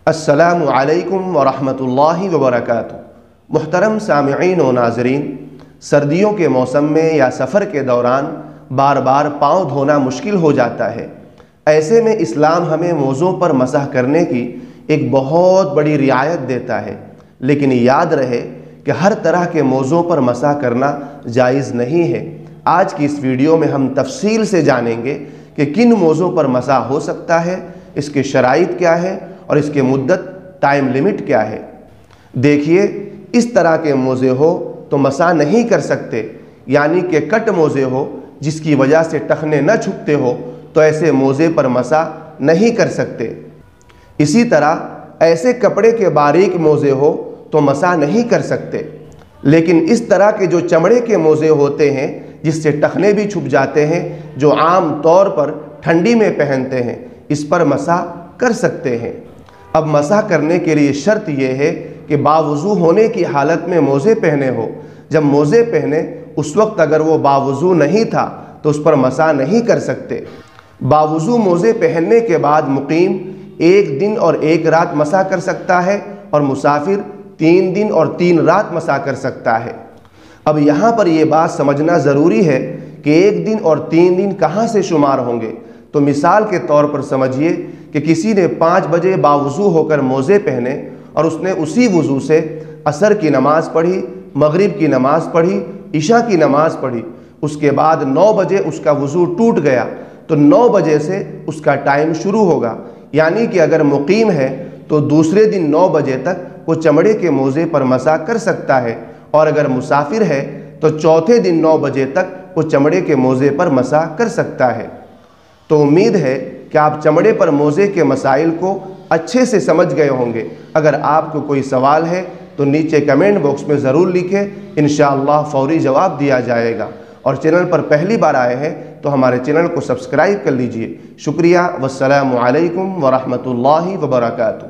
السلام علیکم ورحمۃ اللہ وبرکاتہ۔ محترم سامعین و ناظرین، سردیوں کے موسم میں یا سفر کے دوران بار بار پاؤں دھونا مشکل ہو جاتا ہے۔ ایسے میں اسلام ہمیں موزوں پر مسح کرنے کی ایک بہت بڑی رعایت دیتا ہے، لیکن یاد رہے کہ ہر طرح کے موزوں پر مسح کرنا جائز نہیں ہے۔ آج کی اس ویڈیو میں ہم تفصیل سے جانیں گے کہ کن موزوں پر مسح ہو سکتا ہے، اس کے شرائط کیا ہے اور اس کے مدت ٹائم لیمٹ کیا ہے۔ دیکھیے، اس طرح کے موزے ہو تو مسح نہیں کر سکتے، یعنی کہ کٹ موزے ہو جس کی وجہ سے ٹخنے نہ چھپتے ہو تو ایسے موزے پر مسح نہیں کر سکتے۔ اسی طرح ایسے کپڑے کے باریک موزے ہو تو مسح نہیں کر سکتے، لیکن اس طرح کے جو چمڑے کے موزے ہوتے ہیں جس سے ٹخنے بھی چھپ جاتے ہیں، جو عام طور پر ٹھنڈی میں پہنتے ہیں، اس پر مسح کر سکتے ہیں۔ اب مسح کرنے کے لیے شرط یہ ہے کہ باوضو ہونے کی حالت میں موزے پہنے ہو۔ جب موزے پہنے اس وقت اگر وہ باوضو نہیں تھا تو اس پر مسح نہیں کر سکتے۔ باوضو موزے پہننے کے بعد مقیم 1 دن اور 1 رات مسح کر سکتا ہے، اور مسافر 3 دن اور 3 رات مسح کر سکتا ہے۔ اب یہاں پر یہ بات سمجھنا ضروری ہے کہ 1 دن اور 3 دن کہاں سے شمار ہوں گے۔ تو مثال کے طور پر سمجھیے کہ کسی نے 5 بجے باوضو ہو کر موزے پہنے اور اس نے اسی وضو سے عصر کی نماز پڑھی، مغرب کی نماز پڑھی، عشاء کی نماز پڑھی، اس کے بعد 9 بجے اس کا وضو ٹوٹ گیا تو 9 بجے سے اس کا ٹائم شروع ہوگا، یعنی کہ اگر مقیم ہے تو دوسرے دن 9 بجے تک وہ چمڑے کے موزے پر مسح کر سکتا ہے، اور اگر مسافر ہے تو چوتھے دن 9 بجے تک وہ چمڑے کے موزے پر مسح کر سکتا ہے۔ تو امید ہے کہ آپ چمڑے پر موزے کے مسائل کو اچھے سے سمجھ گئے ہوں گے۔ اگر آپ کو کوئی سوال ہے تو نیچے کمنٹ باکس میں ضرور لکھیں، انشاءاللہ فوری جواب دیا جائے گا۔ اور چینل پر پہلی بار آئے ہیں تو ہمارے چینل کو سبسکرائب کر لیجئے۔ شکریہ، والسلام علیکم ورحمۃ اللہ وبرکاتہ۔